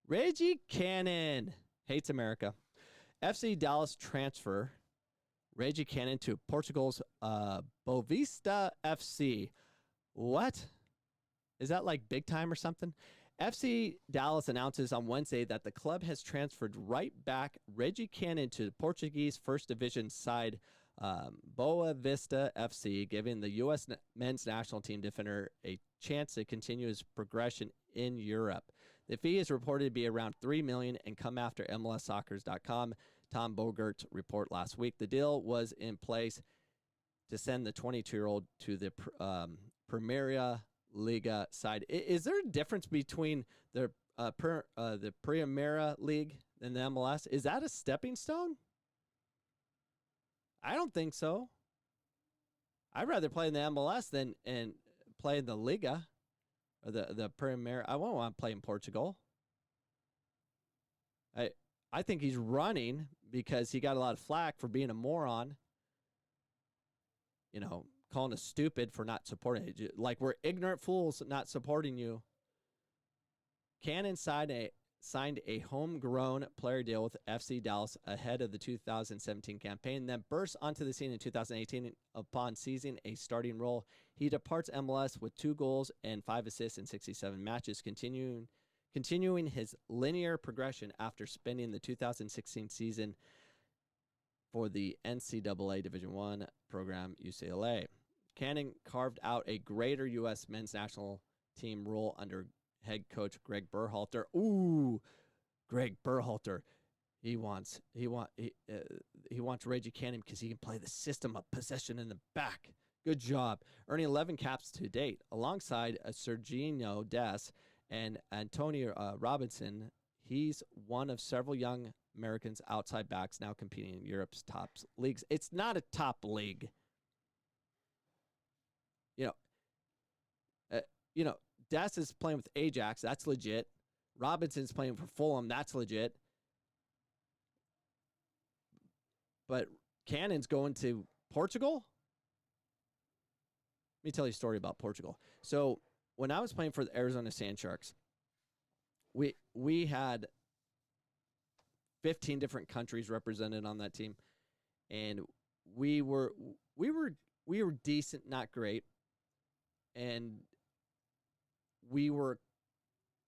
Reggie Cannon hates America. FC Dallas transfer Reggie Cannon to Portugal's Boavista FC. What? Is that like big time or something? FC Dallas announces on Wednesday that the club has transferred right back Reggie Cannon to the Portuguese First Division side Boavista FC, giving the U.S. men's national team defender a chance to continue his progression in Europe. The fee is reported to be around $3 million and come after MLSsoccer.com. Tom Bogert report last week. The deal was in place to send the 22-year-old to the Primeira Liga side. Is there a difference between the Primeira League and the MLS? Is that a stepping stone? I don't think so. I'd rather play in the MLS than play in the Liga or the Primeira. I won't want to play in Portugal. I think he's running because he got a lot of flack for being a moron. You know, calling us stupid for not supporting it. Like we're ignorant fools not supporting you. Cannon signed a homegrown player deal with FC Dallas ahead of the 2017 campaign, then burst onto the scene in 2018 upon seizing a starting role. He departs MLS with 2 goals and 5 assists in 67 matches, continuing his linear progression after spending the 2016 season for the NCAA Division I program UCLA. Cannon carved out a greater U.S. men's national team role under head coach Greg Berhalter. Ooh, Greg Berhalter. He wants Reggie Cannon because he can play the system of possession in the back. Good job. Earning 11 caps to date alongside Serginho Dest and Antonio Robinson. He's one of several young Americans outside backs now competing in Europe's top leagues. It's not a top league. Dest is playing with Ajax. That's legit. Robinson's playing for Fulham. That's legit. But Cannon's going to Portugal? Let me tell you a story about Portugal. So when I was playing for the Arizona Sand Sharks, we had 15 different countries represented on that team, and we were decent, not great, and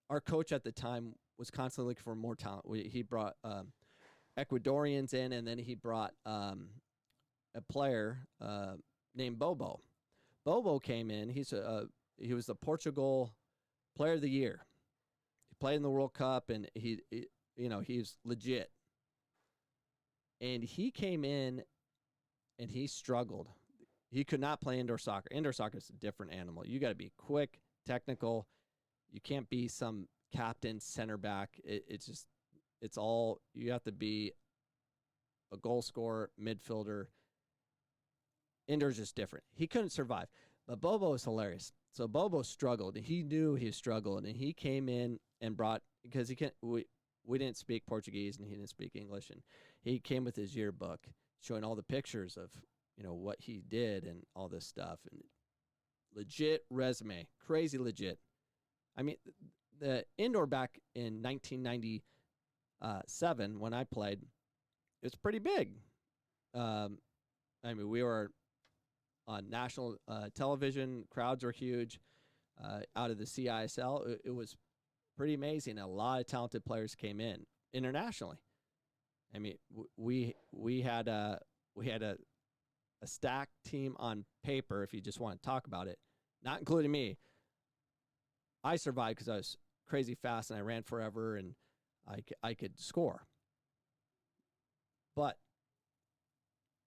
our coach at the time was constantly looking for more talent. He brought Ecuadorians in, and then he brought a player named Bobo. Bobo came in. He was the Portugal Player of the Year. He played in the World Cup, and he's legit. And he came in, and he struggled. He could not play indoor soccer. Indoor soccer is a different animal. You got to be quick, technical. You can't be some captain, center back. It's all, you have to be a goal scorer, midfielder. Indoor is just different. He couldn't survive. But Bobo is hilarious. So Bobo struggled, and he knew he struggled, and he came in and brought, because we didn't speak Portuguese and he didn't speak English, and he came with his yearbook showing all the pictures of what he did and all this stuff, and legit resume, crazy legit. I mean, the indoor back in 1997 when I played, it was pretty big. We were on national television. Crowds were huge. Out of the CISL, it was pretty amazing. A lot of talented players came in internationally. I mean, we had a stacked team on paper. If you just want to talk about it, not including me. I survived because I was crazy fast and I ran forever and I could score. But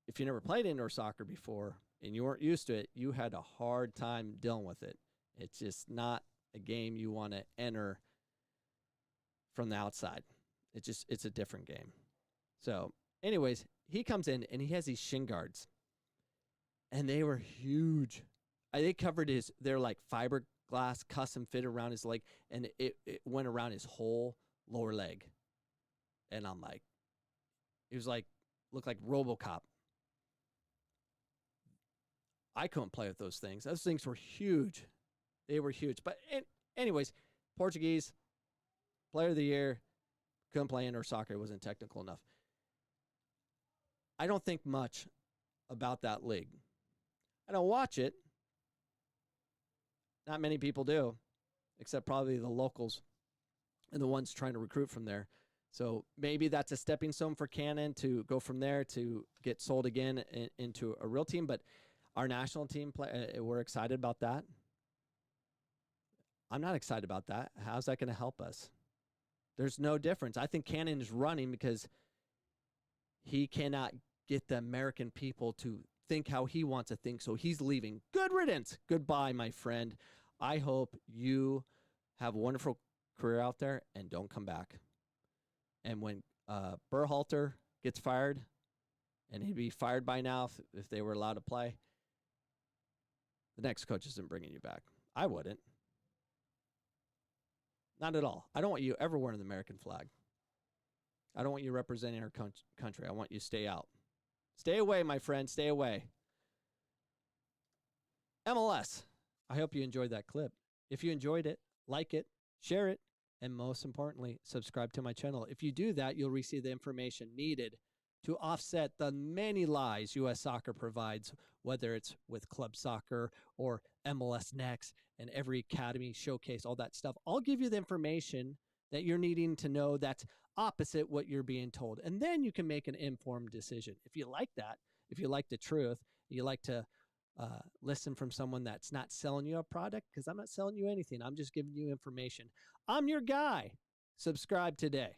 if you never played indoor soccer before and you weren't used to it, you had a hard time dealing with it. It's just not a game you want to enter from the outside. It's a different game. So anyways, he comes in and he has these shin guards and they were huge. They covered they're like fiberglass custom fit around his leg, and it went around his whole lower leg. And I'm like, it was like, looked like RoboCop. I couldn't play with those things. Those things were huge. They were huge. But anyways, Portuguese, Player of the year, couldn't play indoor soccer, wasn't technical enough. I don't think much about that league. I don't watch it. Not many people do, except probably the locals and the ones trying to recruit from there. So maybe that's a stepping stone for Cannon to go from there to get sold again into a real team. But our national team, we're excited about that. I'm not excited about that. How's that going to help us? There's no difference. I think Cannon is running because he cannot get the American people to think how he wants to think, so he's leaving. Good riddance. Goodbye, my friend. I hope you have a wonderful career out there and don't come back. And when Berhalter gets fired, and he'd be fired by now if they were allowed to play, the next coach isn't bringing you back. I wouldn't. Not at all. I don't want you ever wearing the American flag. I don't want you representing our country. I want you to stay out. Stay away, my friend. Stay away. MLS. I hope you enjoyed that clip. If you enjoyed it, like it, share it, and most importantly, subscribe to my channel. If you do that, you'll receive the information needed to offset the many lies U.S. Soccer provides, whether it's with club soccer or MLS Next and every academy showcase, all that stuff. I'll give you the information that you're needing to know that's opposite what you're being told. And then you can make an informed decision. If you like that, if you like the truth, you like to listen from someone that's not selling you a product, because I'm not selling you anything. I'm just giving you information. I'm your guy. Subscribe today.